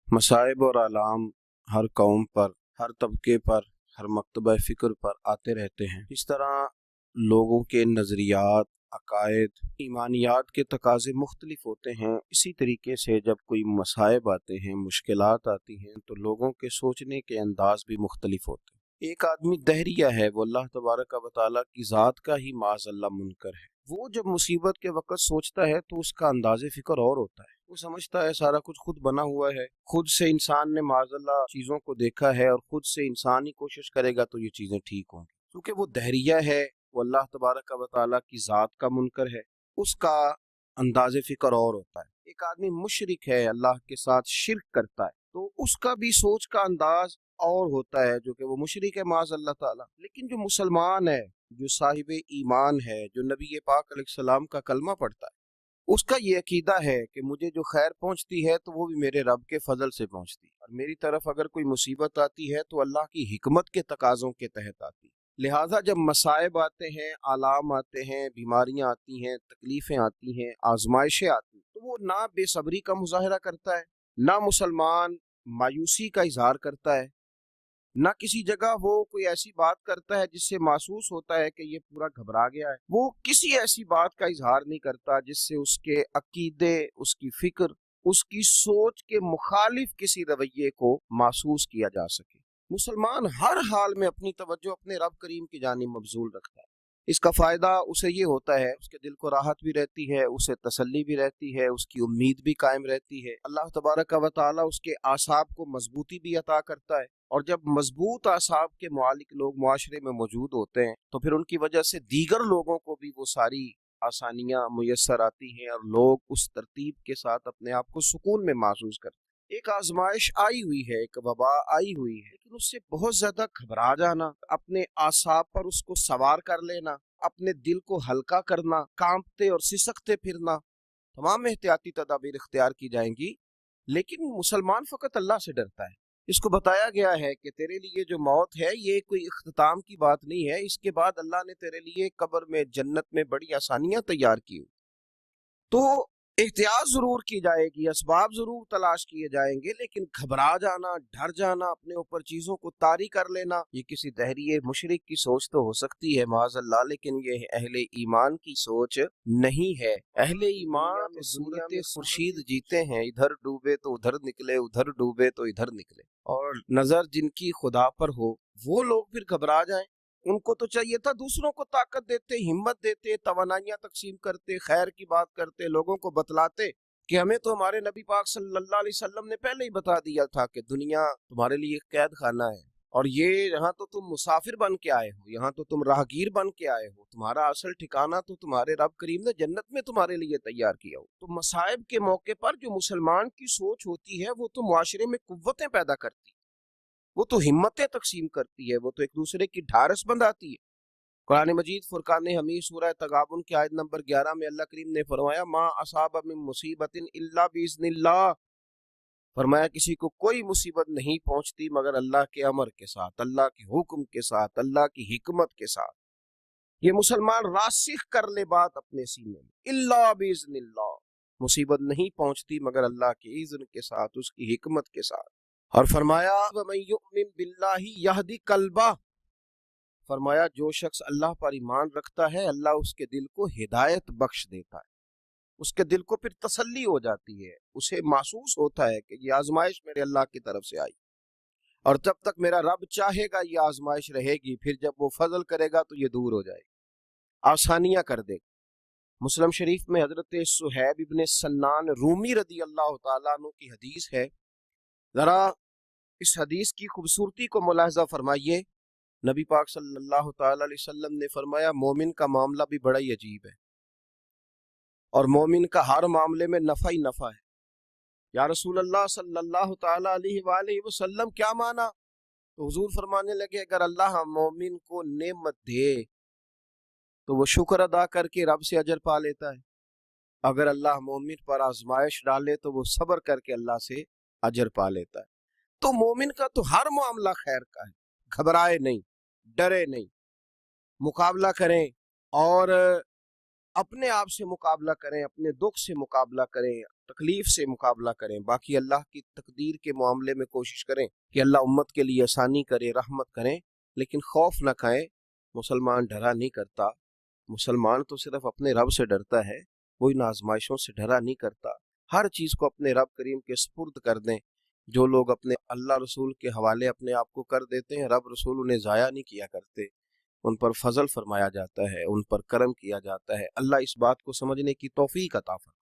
मसाइब और आलाम हर कौम पर, हर तबके पर, हर मकतबा फ़िक्र पर आते रहते हैं। इस तरह लोगों के नज़रियात, अकायद, ईमानियात के तकाज़े मुख्तलिफ होते हैं। इसी तरीके से जब कोई मसाइब आते हैं, मुश्किलात आती हैं, तो लोगों के सोचने के अंदाज भी मुख्तलिफ होते हैं। एक आदमी दहरिया है, वो अल्लाह तबारक व तआला की ज़ात का ही माज़अल्लाह मुनकर है। वो जब मुसीबत के वक़्त सोचता है तो उसका अंदाज़े फ़िक्र और होता है। वो समझता है सारा कुछ खुद बना हुआ है, खुद से इंसान ने माज़अल्लाह चीज़ों को देखा है और खुद से इंसान ही कोशिश करेगा तो ये चीज़ें ठीक होंगी। क्योंकि वो दहरिया है, वो अल्लाह तबारक व तआला की ज़ात का मुनकर है, उसका अंदाज़े फ़िक्र और होता है। एक आदमी मुशरिक है, अल्लाह के साथ शिर्क करता है, तो उसका भी सोच का अंदाज और होता है, जो कि वो मुशरिक है माज़अल्लाह ताला। लेकिन जो मुसलमान है, जो साहिब ईमान है, जो नबी पाक अलैहिस्सलाम का कलमा पढ़ता है, उसका ये अकीदा है कि मुझे जो खैर पहुंचती है तो वो भी मेरे रब के फजल से पहुंचती है, और मेरी तरफ अगर कोई मुसीबत आती है तो अल्लाह की हिकमत के तकाज़ों के तहत आती है। लिहाजा जब मसाइब आते हैं, आलाम आते हैं, बीमारियां आती हैं, तकलीफें आती हैं, आजमाइशें आती हैं, तो वो ना बेसब्री का मुजाहरा करता है, ना मुसलमान मायूसी का इजहार करता है, ना किसी जगह वो कोई ऐसी बात करता है जिससे महसूस होता है कि ये पूरा घबरा गया है। वो किसी ऐसी बात का इजहार नहीं करता जिससे उसके अकीदे, उसकी फिक्र, उसकी सोच के मुखालिफ किसी रवैये को महसूस किया जा सके। मुसलमान हर हाल में अपनी तवज्जो अपने रब करीम की जानिब मबजूल रखता है। इसका फ़ायदा उसे ये होता है, उसके दिल को राहत भी रहती है, उसे तसल्ली भी रहती है, उसकी उम्मीद भी कायम रहती है। अल्लाह तबारक व तआला उसके आसाब को मजबूती भी अता करता है, और जब मजबूत आसाब के मालिक लोग मुआशरे में मौजूद होते हैं तो फिर उनकी वजह से दीगर लोगों को भी वो सारी आसानियां मुयस्सर आती हैं और लोग उस तरतीब के साथ अपने आप को सुकून में महसूस करते हैं। एक आजमाइश आई हुई है, एक वबा आई हुई है, लेकिन उससे बहुत ज्यादा घबरा जाना, अपने आसाब पर उसको सवार कर लेना, अपने दिल को हल्का करना, कांपते और सिसकते फिरना, तमाम एहतियाती तदाबीर इख्तियार की जाएंगी। लेकिन मुसलमान फकत अल्लाह से डरता है। इसको बताया गया है कि तेरे लिए जो मौत है ये कोई इख्तिताम की बात नहीं है, इसके बाद अल्लाह ने तेरे लिए कब्र में, जन्नत में बड़ी आसानियां तैयार की। तो एहतियात जरूर की जाएगी, असबाब जरूर तलाश किए जाएंगे, लेकिन घबरा जाना, डर जाना, अपने ऊपर चीजों को तारी कर लेना, ये किसी दहरिये मुशरिक की सोच तो हो सकती है माज़अल्लाह, लेकिन ये अहले ईमान की सोच नहीं है। अहले ईमान तो सूरत खुर्शीद जीते हैं, इधर डूबे तो उधर निकले, उधर डूबे तो इधर निकले। और नजर जिनकी खुदा पर हो वो लोग फिर घबरा जाएं। उनको तो चाहिए था दूसरों को ताकत देते, हिम्मत देते, तवानाइयां तकसीम करते, खैर की बात करते, लोगों को बतलाते कि हमें तो हमारे नबी पाक सल्लल्लाहु अलैहि वसल्लम ने पहले ही बता दिया था कि दुनिया तुम्हारे लिए एक कैद खाना है, और ये यहाँ तो तुम मुसाफिर बन के आए हो, यहाँ तो तुम राहगीर बन के आए हो, तुम्हारा असल ठिकाना तो तुम्हारे रब करीम ने जन्नत में तुम्हारे लिए तैयार किया हो। तो मसाइब के मौके पर जो मुसलमान की सोच होती है वो तो मुआशरे में कुव्वतें पैदा करती है, वो तो हिम्मतें तकसीम करती है, वो तो एक दूसरे की ढारस बंधाती है। कुरान मजीद फुरकान हमीद सूरह तगाबुन की आयत नंबर 11 में अल्लाह करीम ने फरमाया, मा असाब मिन मुसीबतिन इल्ला बिइज़्निल्लाह, फरमाया किसी को कोई मुसीबत नहीं पहुंचती मगर अल्लाह के अमर के साथ, अल्लाह के हुक्म के साथ, अल्लाह की हिकमत के साथ। ये मुसलमान रासिख कर ले बात अपने सीने में, इल्ला बिइज़्निल्लाह, मुसीबत नहीं पहुंचती मगर अल्लाह के इज़्न के साथ, उसकी हिकमत के साथ। और फरमाया वमन युमिन बिल्लाहि यहदी कल्बा, फरमाया जो शख्स अल्लाह पर ईमान रखता है अल्लाह उसके दिल को हिदायत बख्श देता है, उसके दिल को फिर तसल्ली हो जाती है, उसे महसूस होता है कि ये आजमाइश मेरे अल्लाह की तरफ से आई, और जब तक मेरा रब चाहेगा ये आजमाइश रहेगी, फिर जब वो फजल करेगा तो ये दूर हो जाएगी, आसानियां कर देगा। मुस्लिम शरीफ में हजरत सुहैब इब्ने सन्नान रूमी रदी अल्लाह तआला अन्हु की हदीस है। जरा इस हदीस की खूबसूरती को मुलाहजा फरमाइए। नबी पाक सल्लल्लाहु ताला अलैहि वसल्लम ने फरमाया, मोमिन का मामला भी बड़ा ही अजीब है, और मोमिन का हर मामले में नफा ही नफा है। या रसूल अल्लाह सल्लल्लाहु ताला अलैहि वसल्लम क्या माना? तो हुजूर फरमाने लगे, अगर अल्लाह मोमिन को नेमत दे तो वो शुक्र अदा करके रब से अजर पा लेता है, अगर अल्लाह मोमिन पर आजमाइश डाले तो वो सब्र करके अल्लाह से अजर पा लेता है। तो मोमिन का तो हर मामला खैर का है, घबराए नहीं, डरे नहीं, मुकाबला करें, और अपने आप से मुकाबला करें, अपने दुख से मुकाबला करें, تکلیف سے مقابلہ کریں، باقی اللہ کی تقدیر کے معاملے میں کوشش کریں کہ اللہ امت کے لیے آسانی کرے، رحمت کریں، لیکن خوف نہ کھائیں۔ مسلمان ڈرا نہیں کرتا، مسلمان تو صرف اپنے رب سے ڈرتا ہے، وہ ان آزمائشوں سے ڈرا نہیں کرتا۔ ہر چیز کو اپنے رب کریم کے سپرد کر دیں۔ جو لوگ اپنے اللہ رسول کے حوالے اپنے آپ کو کر دیتے ہیں، رب رسول انہیں ضائع نہیں کیا کرتے، ان پر فضل فرمایا جاتا ہے، ان پر کرم کیا جاتا ہے۔ اللہ اس بات کو سمجھنے کی توفیق عطا فرمائے۔